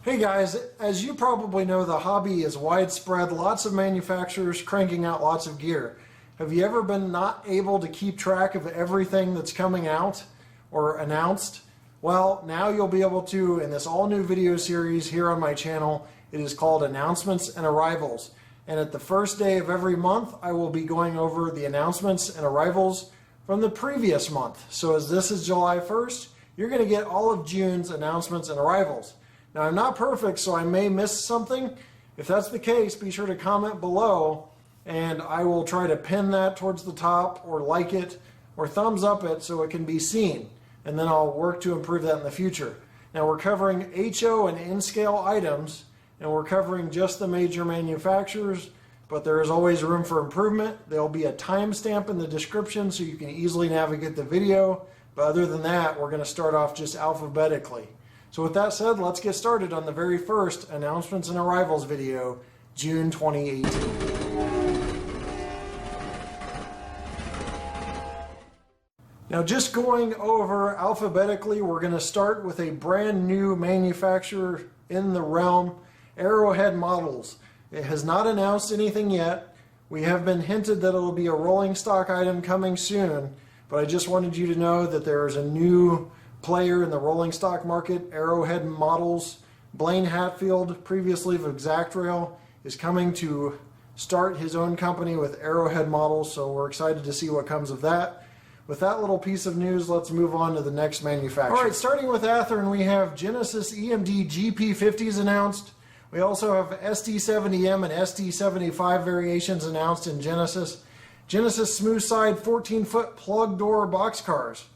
Hey guys, as you probably know, the hobby is widespread, lots of manufacturers cranking out lots of gear. Have you ever been not able to keep track of everything that's coming out or announced? Well, now you'll be able to in this all new video series here on my channel. It is called Announcements and Arrivals. And at the first day of every month, I will be going over the announcements and arrivals from the previous month. So as this is July 1st, you're going to get all of June's announcements and arrivals. Now, I'm not perfect, so I may miss something. If that's the case, be sure to comment below, and I will try to pin that towards the top, or like it, or thumbs up it so it can be seen. And then I'll work to improve that in the future. Now, we're covering HO and in-scale items, and we're covering just the major manufacturers, but there is always room for improvement. There'll be a timestamp in the description so you can easily navigate the video. But other than that, we're going to start off just alphabetically. So with that said, let's get started on the very first Announcements and Arrivals video, June 2018. Now just going over alphabetically, we're going to start with a brand new manufacturer in the realm, Arrowhead Models. It has not announced anything yet. We have been hinted that it will be a rolling stock item coming soon, but I just wanted you to know that there is a new player in the rolling stock market, Arrowhead Models. Blaine Hatfield, previously of ExactRail, is coming to start his own company with Arrowhead Models, so we're excited to see what comes of that. With that little piece of news, let's move on to the next manufacturer. All right, starting with Athearn, we have Genesis EMD GP50s announced. We also have SD70M and SD75 variations announced in Genesis. Genesis smooth side 14-foot plug door boxcars.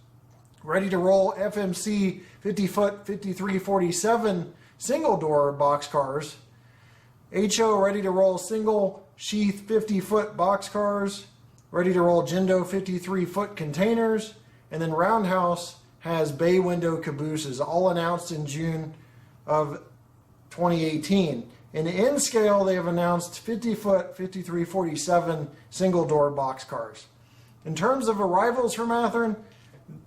Ready to roll FMC 50-foot 5347 single door boxcars. HO ready to roll single sheath 50-foot boxcars. Ready to roll Jindo 53-foot containers. And then Roundhouse has bay window cabooses, all announced in June of 2018. In N-scale, they have announced 50-foot 5347 single door boxcars. In terms of arrivals from Athearn,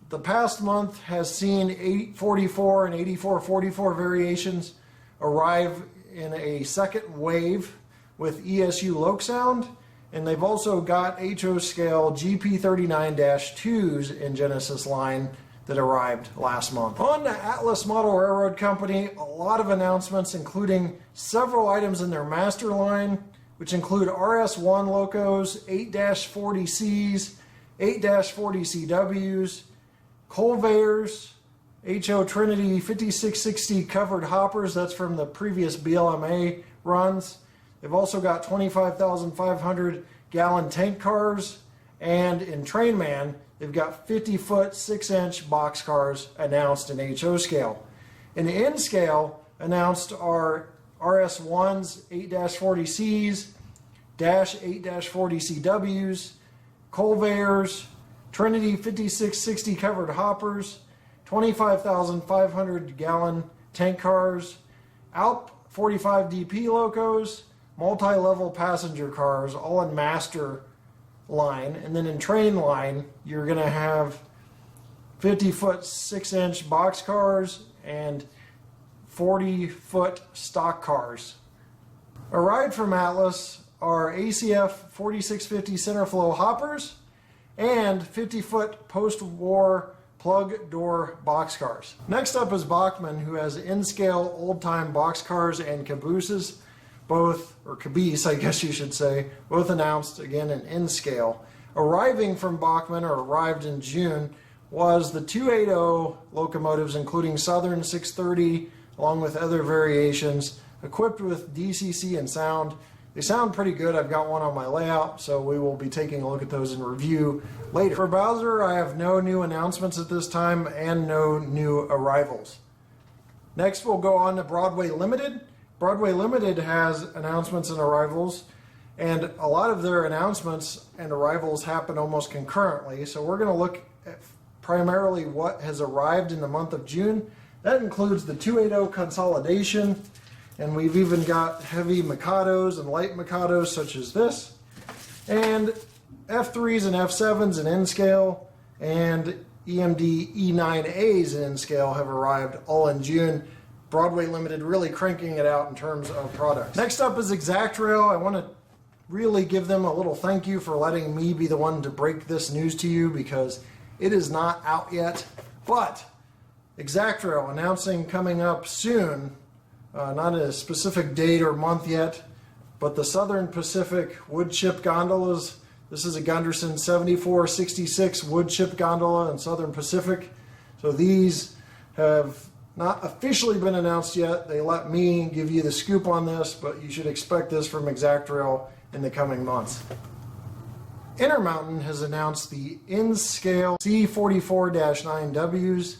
the past month has seen 844 and 8444 variations arrive in a second wave with ESU Loc Sound, and they've also got HO scale GP39-2s in Genesis line that arrived last month. On to Atlas Model Railroad Company, a lot of announcements, including several items in their master line, which include RS1 locos, 8-40Cs, 8-40CWs, Conveyors, HO Trinity 5660 covered hoppers, that's from the previous BLMA runs. They've also got 25,500 gallon tank cars, and in Trainman, they've got 50-foot 6-inch box cars announced in HO scale. In N scale, announced are RS1s, 8-40Cs, Dash 8-40CWs, Conveyors, Trinity 5660 covered hoppers, 25,500 gallon tank cars, Alp 45 DP locos, multi-level passenger cars, all in master line. And then in train line, you're going to have 50-foot 6-inch box cars and 40-foot stock cars. Arrived from Atlas are ACF 4650 center flow hoppers and 50-foot post-war plug door boxcars. Next up is Bachmann, who has in-scale old-time boxcars and cabooses, both, or caboose I guess you should say, both announced again in in-scale. Arriving from Bachmann, or arrived in June, was the 280 locomotives, including Southern 630, along with other variations, equipped with DCC and sound. They sound pretty good. I've got one on my layout, so we will be taking a look at those in review later. For Bowser, I have no new announcements at this time and no new arrivals. Next, we'll go on to Broadway Limited. Broadway Limited has announcements and arrivals, and a lot of their announcements and arrivals happen almost concurrently. So we're going to look at primarily what has arrived in the month of June. That includes the 280 consolidation, and we've even got heavy Mikados and light Mikados such as this, and F3s and F7s in N-scale, and EMD E9As in N-scale have arrived all in June. Broadway Limited really cranking it out in terms of products. Next up is ExactRail. I want to really give them a little thank you for letting me be the one to break this news to you, because it is not out yet. But ExactRail announcing coming up soon, not a specific date or month yet, but the Southern Pacific wood chip gondolas. This is a Gunderson 7466 wood chip gondola in Southern Pacific. So these have not officially been announced yet. They let me give you the scoop on this, but you should expect this from ExactRail in the coming months. Intermountain has announced the N-Scale C44-9Ws.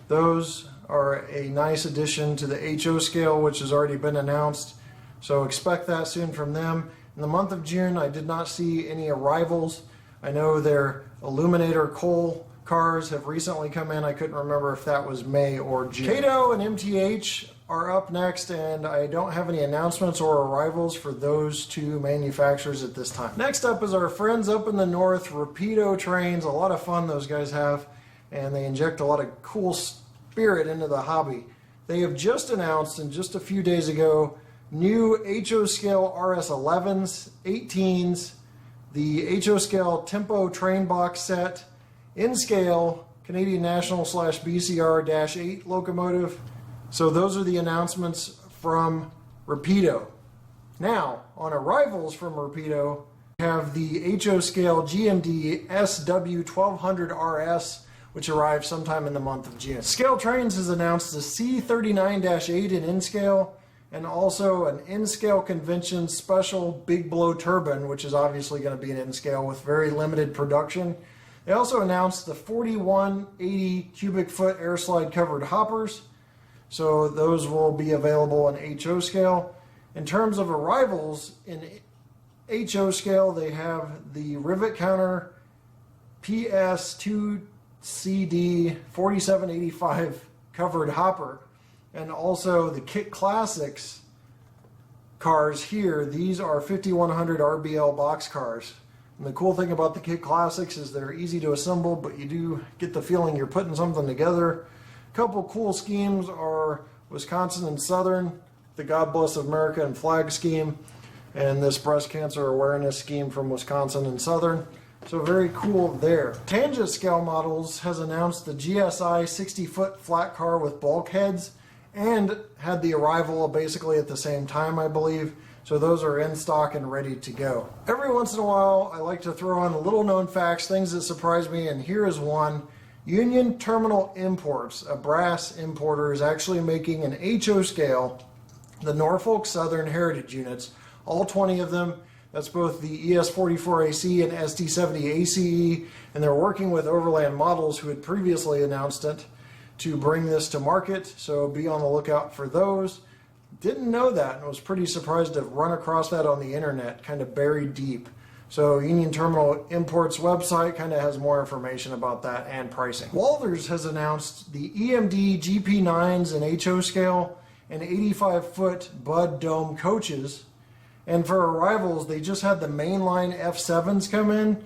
Those are a nice addition to the HO scale, which has already been announced. So expect that soon from them. In the month of June, I did not see any arrivals. I know their Illuminator coal cars have recently come in. I couldn't remember if that was May or June. Kato and MTH are up next, and I don't have any announcements or arrivals for those two manufacturers at this time. Next up is our friends up in the north, Rapido Trains. A lot of fun those guys have, and they inject a lot of cool spirit into the hobby. They have just announced, and just a few days ago, new HO scale RS11s, 18s, the HO scale Tempo train box set, in scale Canadian National / BCR-8 locomotive. So those are the announcements from Rapido. Now, on arrivals from Rapido, we have the HO scale GMD SW1200RS, which arrives sometime in the month of June. Scale Trains has announced the C39-8 in N-scale, and also an N-scale convention special big blow turbine, which is obviously going to be an N-scale with very limited production. They also announced the 4180 cubic foot air slide covered hoppers. So those will be available in HO scale. In terms of arrivals in HO scale, they have the rivet counter PS2CD 4785 covered hopper, and also the Kit Classics cars here. These are 5100 RBL box cars. And the cool thing about the Kit Classics is they're easy to assemble, but you do get the feeling you're putting something together. A couple cool schemes are Wisconsin and Southern, the God Bless America and flag scheme, and this breast cancer awareness scheme from Wisconsin and Southern. So very cool there. Tangent Scale Models has announced the GSI 60-foot flat car with bulkheads, and had the arrival basically at the same time, I believe. So those are in stock and ready to go. Every once in a while, I like to throw on little known facts, things that surprise me, and here is one. Union Terminal Imports, a brass importer, is actually making an HO scale, the Norfolk Southern Heritage units, all 20 of them. That's both the ES44AC and SD70ACE, and they're working with Overland Models, who had previously announced it, to bring this to market, so be on the lookout for those. Didn't know that, and was pretty surprised to run across that on the internet, kind of buried deep. So Union Terminal Imports website kind of has more information about that and pricing. Walthers has announced the EMD GP9s in HO scale and 85-foot Bud Dome coaches. And for arrivals, they just had the mainline F7s come in.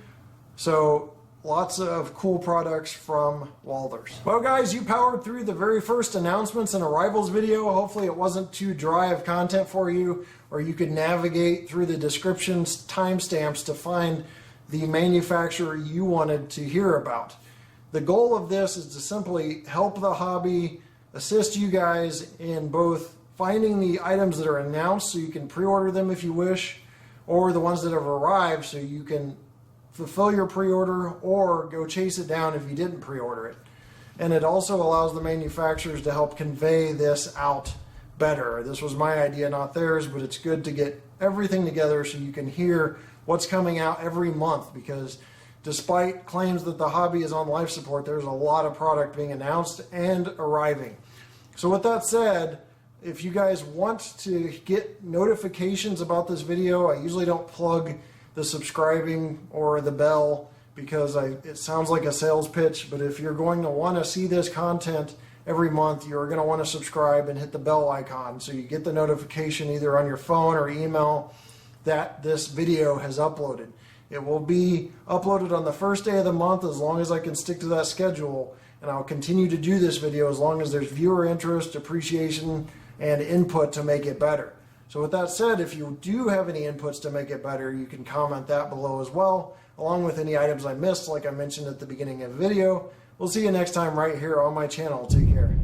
So lots of cool products from Walthers. Well guys, you powered through the very first announcements and arrivals video. Hopefully it wasn't too dry of content for you, or you could navigate through the descriptions, timestamps to find the manufacturer you wanted to hear about. The goal of this is to simply help the hobby, assist you guys in both finding the items that are announced so you can pre-order them if you wish, or the ones that have arrived so you can fulfill your pre-order or go chase it down if you didn't pre-order it. And it also allows the manufacturers to help convey this out better. This was my idea, not theirs, but it's good to get everything together so you can hear what's coming out every month, because despite claims that the hobby is on life support, there's a lot of product being announced and arriving. So with that said, if you guys want to get notifications about this video, I usually don't plug the subscribing or the bell because it sounds like a sales pitch, but if you're going to want to see this content every month, you're going to want to subscribe and hit the bell icon so you get the notification either on your phone or email that this video has uploaded. It will be uploaded on the first day of the month as long as I can stick to that schedule, and I'll continue to do this video as long as there's viewer interest, appreciation, and input to make it better. So with that said, if you do have any inputs to make it better, you can comment that below as well, along with any items I missed like I mentioned at the beginning of the video. We'll see you next time right here on my channel. Take care.